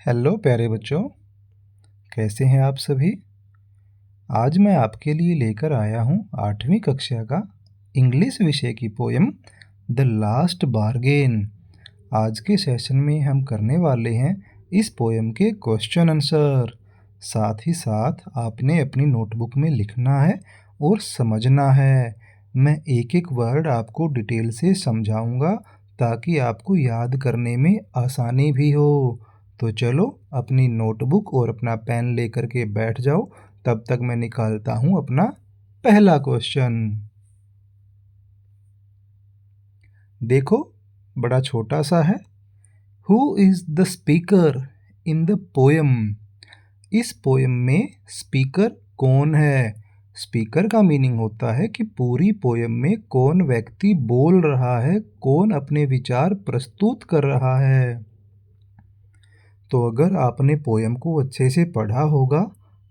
Hello प्यारे बच्चों, कैसे हैं आप सभी। आज मैं आपके लिए लेकर आया हूँ 8वीं कक्षा का इंग्लिश विषय की पोयम द लास्ट बार्गेन। आज के सेशन में हम करने वाले हैं इस पोयम के क्वेश्चन आंसर। साथ ही साथ आपने अपनी नोटबुक में लिखना है और समझना है। मैं एक एक वर्ड आपको डिटेल से समझाऊंगा ताकि आपको याद करने में आसानी भी हो। तो चलो अपनी नोटबुक और अपना पेन लेकर के बैठ जाओ, तब तक मैं निकालता हूँ अपना पहला क्वेश्चन। देखो, बड़ा छोटा सा है। Who is the speaker in the poem. इस पोयम में स्पीकर कौन है। स्पीकर का मीनिंग होता है कि पूरी पोयम में कौन व्यक्ति बोल रहा है, कौन अपने विचार प्रस्तुत कर रहा है। तो अगर आपने पोयम को अच्छे से पढ़ा होगा,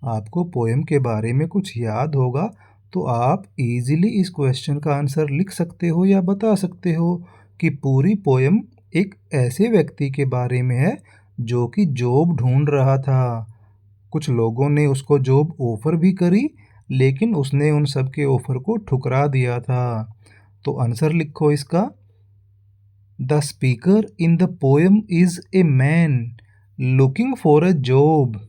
आपको पोयम के बारे में कुछ याद होगा, तो आप इजीली इस क्वेश्चन का आंसर लिख सकते हो या बता सकते हो कि पूरी पोयम एक ऐसे व्यक्ति के बारे में है जो कि जॉब ढूंढ रहा था। कुछ लोगों ने उसको जॉब ऑफ़र भी करी, लेकिन उसने उन सब के ऑफ़र को ठुकरा दिया था। तो आंसर लिखो इसका। The speaker in the poem is a man looking for a job.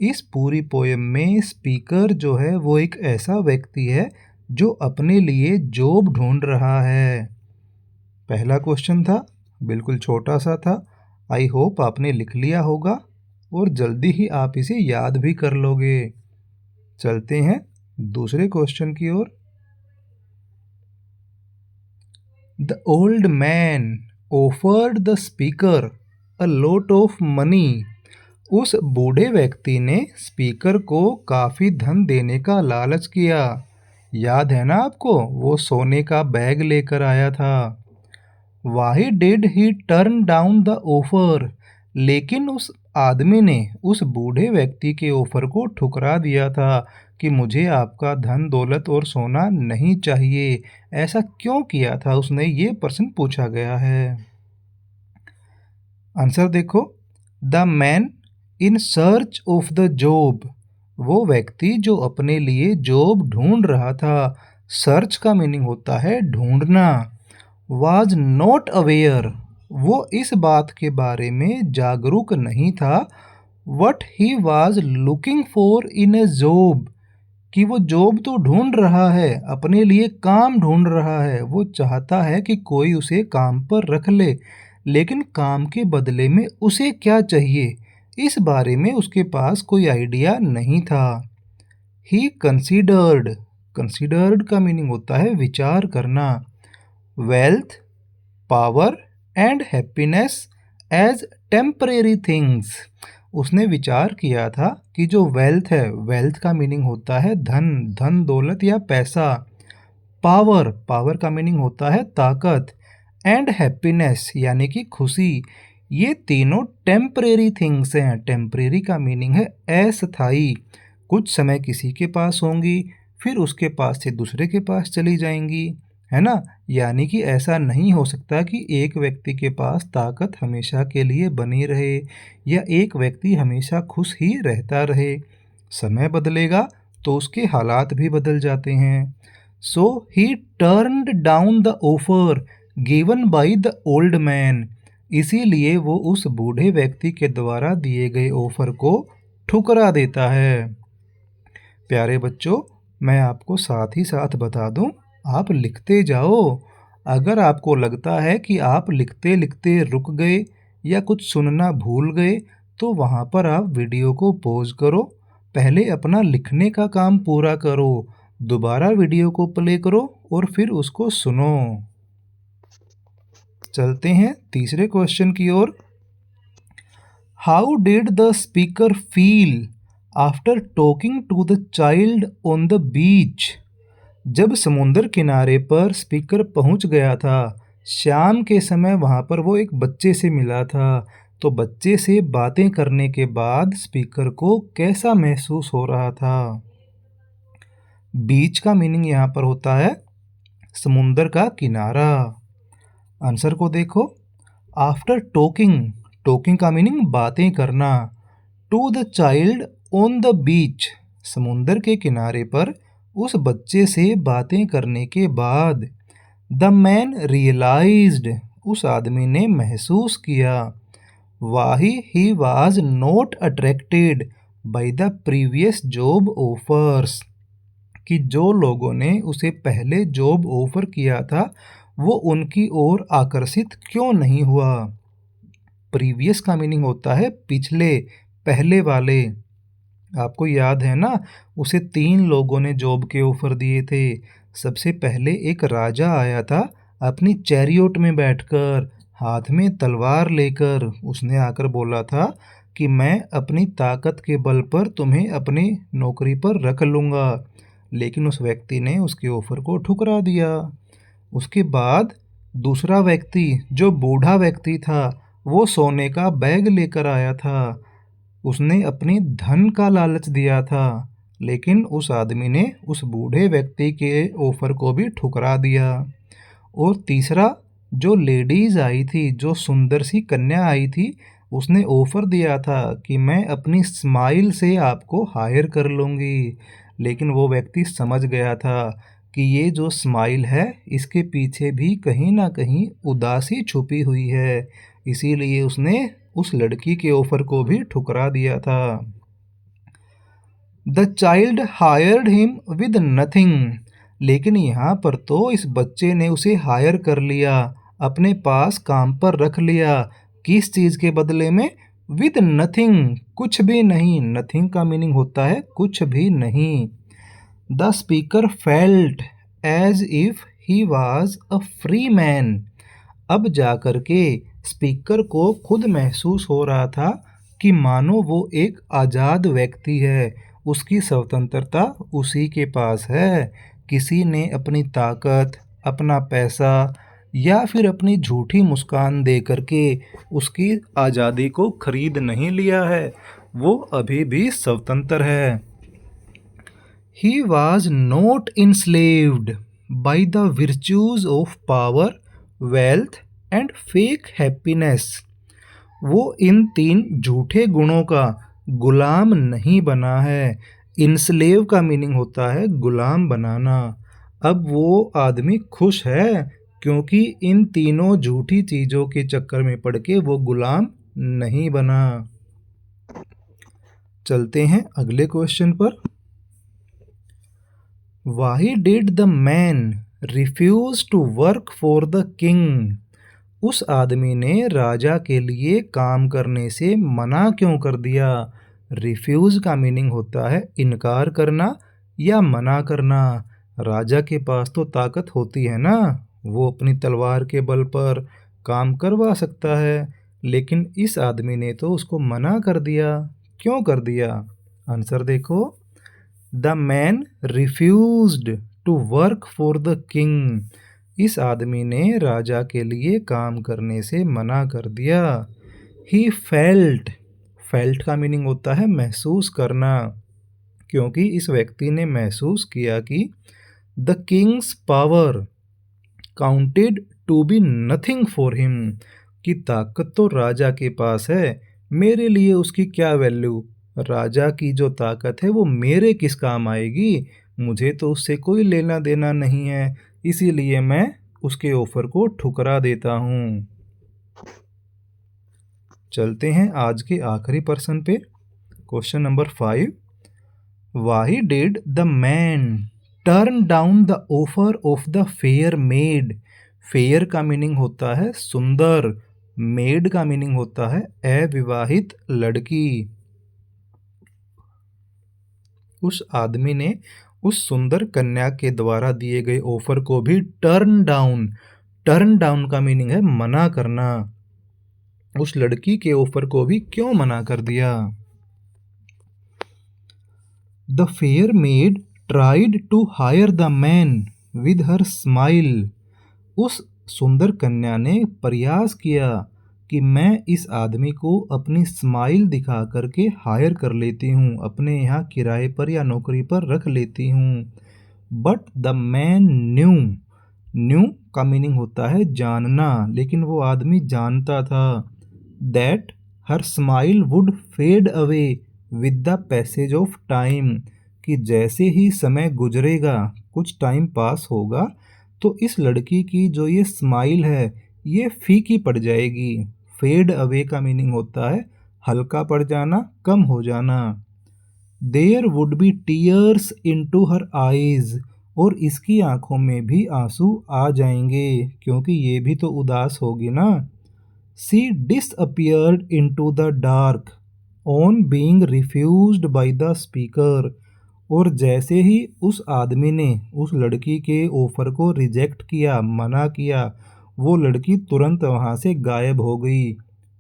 इस पूरी पोयम में स्पीकर जो है वो एक ऐसा व्यक्ति है जो अपने लिए जॉब ढूंढ रहा है। पहला क्वेश्चन था, बिल्कुल छोटा सा था। आई होप आपने लिख लिया होगा और जल्दी ही आप इसे याद भी कर लोगे। चलते हैं दूसरे क्वेश्चन की ओर। The old man offered the speaker a lot of money. उस बूढ़े व्यक्ति ने स्पीकर को काफ़ी धन देने का लालच किया। याद है ना आपको, वो सोने का बैग लेकर आया था। Why did he turn down the offer. लेकिन उस आदमी ने उस बूढ़े व्यक्ति के ऑफर को ठुकरा दिया था कि मुझे आपका धन दौलत और सोना नहीं चाहिए। ऐसा क्यों किया था उसने, ये प्रश्न पूछा गया है। आंसर देखो। The man in search of the job. वो व्यक्ति जो अपने लिए जॉब ढूंढ रहा था। सर्च का मीनिंग होता है ढूंढना। Was not aware. वो इस बात के बारे में जागरूक नहीं था। What he was looking for in A job. कि वो जॉब तो ढूंढ रहा है, अपने लिए काम ढूंढ रहा है। वो चाहता है कि कोई उसे काम पर रख ले, लेकिन काम के बदले में उसे क्या चाहिए, इस बारे में उसके पास कोई आइडिया नहीं था। ही कंसीडर्ड। कंसीडर्ड का मीनिंग होता है विचार करना। Wealth, power and happiness as temporary things. उसने विचार किया था कि जो वेल्थ है, वेल्थ का मीनिंग होता है धन, धन दौलत या पैसा। पावर, पावर का मीनिंग होता है ताकत। एंड हैप्पीनेस यानी कि खुशी। ये तीनों टेम्परेरी थिंग्स हैं। टेम्परेरी का मीनिंग है अस्थायी। कुछ समय किसी के पास होंगी, फिर उसके पास से दूसरे के पास चली जाएंगी, है ना। यानी कि ऐसा नहीं हो सकता कि एक व्यक्ति के पास ताकत हमेशा के लिए बनी रहे या एक व्यक्ति हमेशा खुश ही रहता रहे। समय बदलेगा तो उसके हालात भी बदल जाते हैं। So he turned down the offer given by the old man. इसीलिए वो उस बूढ़े व्यक्ति के द्वारा दिए गए ऑफर को ठुकरा देता है। प्यारे बच्चों, मैं आपको साथ ही साथ बता दूं, आप लिखते जाओ। अगर आपको लगता है कि आप लिखते लिखते रुक गए या कुछ सुनना भूल गए, तो वहाँ पर आप वीडियो को पॉज करो, पहले अपना लिखने का काम पूरा करो, दोबारा वीडियो को प्ले करो और फिर उसको सुनो। चलते हैं तीसरे क्वेश्चन की ओर। How did the speaker feel after talking to the child on the beach. जब समुंदर किनारे पर स्पीकर पहुंच गया था, शाम के समय वहां पर वो एक बच्चे से मिला था। तो बच्चे से बातें करने के बाद स्पीकर को कैसा महसूस हो रहा था। बीच का मीनिंग यहाँ पर होता है समुंदर का किनारा। आंसर को देखो। आफ्टर टॉकिंग, टॉकिंग का मीनिंग बातें करना। To the child on the beach, समुंदर के किनारे पर उस बच्चे से बातें करने के बाद। द मैन रियलाइज्ड, उस आदमी ने महसूस किया। वाही he was not attracted by the previous job offers, कि जो लोगों ने उसे पहले जॉब ऑफर किया था वो उनकी ओर आकर्षित क्यों नहीं हुआ। प्रीवियस का मीनिंग होता है पिछले, पहले वाले। आपको याद है ना, उसे 3 लोगों ने जॉब के ऑफर दिए थे। सबसे पहले एक राजा आया था अपनी चैरियट में बैठकर, हाथ में तलवार लेकर। उसने आकर बोला था कि मैं अपनी ताकत के बल पर तुम्हें अपनी नौकरी पर रख लूँगा, लेकिन उस व्यक्ति ने उसके ऑफर को ठुकरा दिया। उसके बाद दूसरा व्यक्ति, जो बूढ़ा व्यक्ति था, वो सोने का बैग लेकर आया था। उसने अपनी धन का लालच दिया था, लेकिन उस आदमी ने उस बूढ़े व्यक्ति के ऑफर को भी ठुकरा दिया। और तीसरा, जो लेडीज़ आई थी, जो सुंदर सी कन्या आई थी, उसने ऑफर दिया था कि मैं अपनी स्माइल से आपको हायर कर लूँगी, लेकिन वो व्यक्ति समझ गया था कि ये जो स्माइल है इसके पीछे भी कहीं ना कहीं उदासी छुपी हुई है, इसीलिए उसने उस लड़की के ऑफर को भी ठुकरा दिया था। The child hired him with nothing, लेकिन यहाँ पर तो इस बच्चे ने उसे हायर कर लिया, अपने पास काम पर रख लिया। किस चीज़ के बदले में? विद नथिंग, कुछ भी नहीं। नथिंग का मीनिंग होता है कुछ भी नहीं। The speaker felt as if he was a free man, अब जाकर के स्पीकर को खुद महसूस हो रहा था कि मानो वो एक आज़ाद व्यक्ति है, उसकी स्वतंत्रता उसी के पास है। किसी ने अपनी ताकत, अपना पैसा या फिर अपनी झूठी मुस्कान दे करके उसकी आज़ादी को खरीद नहीं लिया है, वो अभी भी स्वतंत्र है। He was not enslaved by the virtues of power, wealth and fake happiness. वो इन 3 झूठे गुणों का गुलाम नहीं बना है। इंस्लेव का मीनिंग होता है गुलाम बनाना। अब वो आदमी खुश है क्योंकि इन तीनों झूठी चीज़ों के चक्कर में पड़ के वो गुलाम नहीं बना। चलते हैं अगले क्वेश्चन पर। Why did the man refuse to work for the king? उस आदमी ने राजा के लिए काम करने से मना क्यों कर दिया? रिफ्यूज़ का मीनिंग होता है इनकार करना या मना करना। राजा के पास तो ताकत होती है ना, वो अपनी तलवार के बल पर काम करवा सकता है, लेकिन इस आदमी ने तो उसको मना कर दिया। क्यों कर दिया? आंसर देखो। The man refused to work for the king, इस आदमी ने राजा के लिए काम करने से मना कर दिया। ही फेल्ट, फेल्ट का मीनिंग होता है महसूस करना, क्योंकि इस व्यक्ति ने महसूस किया कि the king's power counted to be nothing for him, कि ताकत तो राजा के पास है, मेरे लिए उसकी क्या वैल्यू। राजा की जो ताकत है वो मेरे किस काम आएगी, मुझे तो उससे कोई लेना देना नहीं है, इसीलिए मैं उसके ऑफर को ठुकरा देता हूँ। चलते हैं आज के आखिरी प्रश्न पे, question number 5। Why did the man turn down the offer of the fair made? Fair का मीनिंग होता है सुंदर, मेड का मीनिंग होता है अविवाहित लड़की। उस आदमी ने उस सुंदर कन्या के द्वारा दिए गए ऑफर को भी टर्न डाउन, टर्न डाउन का मीनिंग है मना करना। उस लड़की के ऑफर को भी क्यों मना कर दिया? The fair maid tried to hire the man with her smile, उस सुंदर कन्या ने प्रयास किया कि मैं इस आदमी को अपनी स्माइल दिखा करके हायर कर लेती हूँ, अपने यहाँ किराए पर या नौकरी पर रख लेती हूँ। But the man knew, knew का मीनिंग होता है जानना, लेकिन वो आदमी जानता था that her smile would fade away with the passage of time, कि जैसे ही समय गुजरेगा, कुछ टाइम पास होगा, तो इस लड़की की जो ये स्माइल है ये फीकी पड़ जाएगी। फेड अवे का मीनिंग होता है हल्का पड़ जाना, कम हो जाना। There would be tears into her eyes, और इसकी आंखों में भी आंसू आ जाएंगे क्योंकि ये भी तो उदास होगी ना। She disappeared into the dark on being refused by the speaker, और जैसे ही उस आदमी ने उस लड़की के ऑफर को रिजेक्ट किया, मना किया, वो लड़की तुरंत वहाँ से गायब हो गई।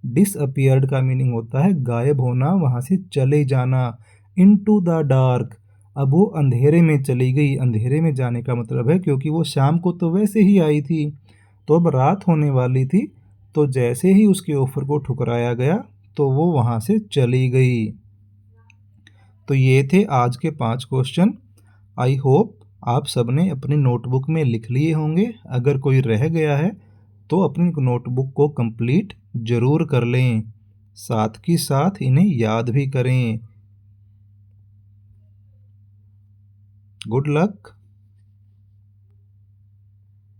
डिसअपियर्ड का मीनिंग होता है गायब होना, वहाँ से चले जाना। इनटू द डार्क, अब वो अंधेरे में चली गई। अंधेरे में जाने का मतलब है क्योंकि वो शाम को तो वैसे ही आई थी, तो अब रात होने वाली थी, तो जैसे ही उसके ऑफर को ठुकराया गया तो वो वहाँ से चली गई। तो ये थे आज के 5 क्वेश्चन। आई होप आप सबने अपनी नोटबुक में लिख लिए होंगे। अगर कोई रह गया है तो अपनी नोटबुक को कंप्लीट ज़रूर कर लें, साथ ही साथ इन्हें याद भी करें। Good luck.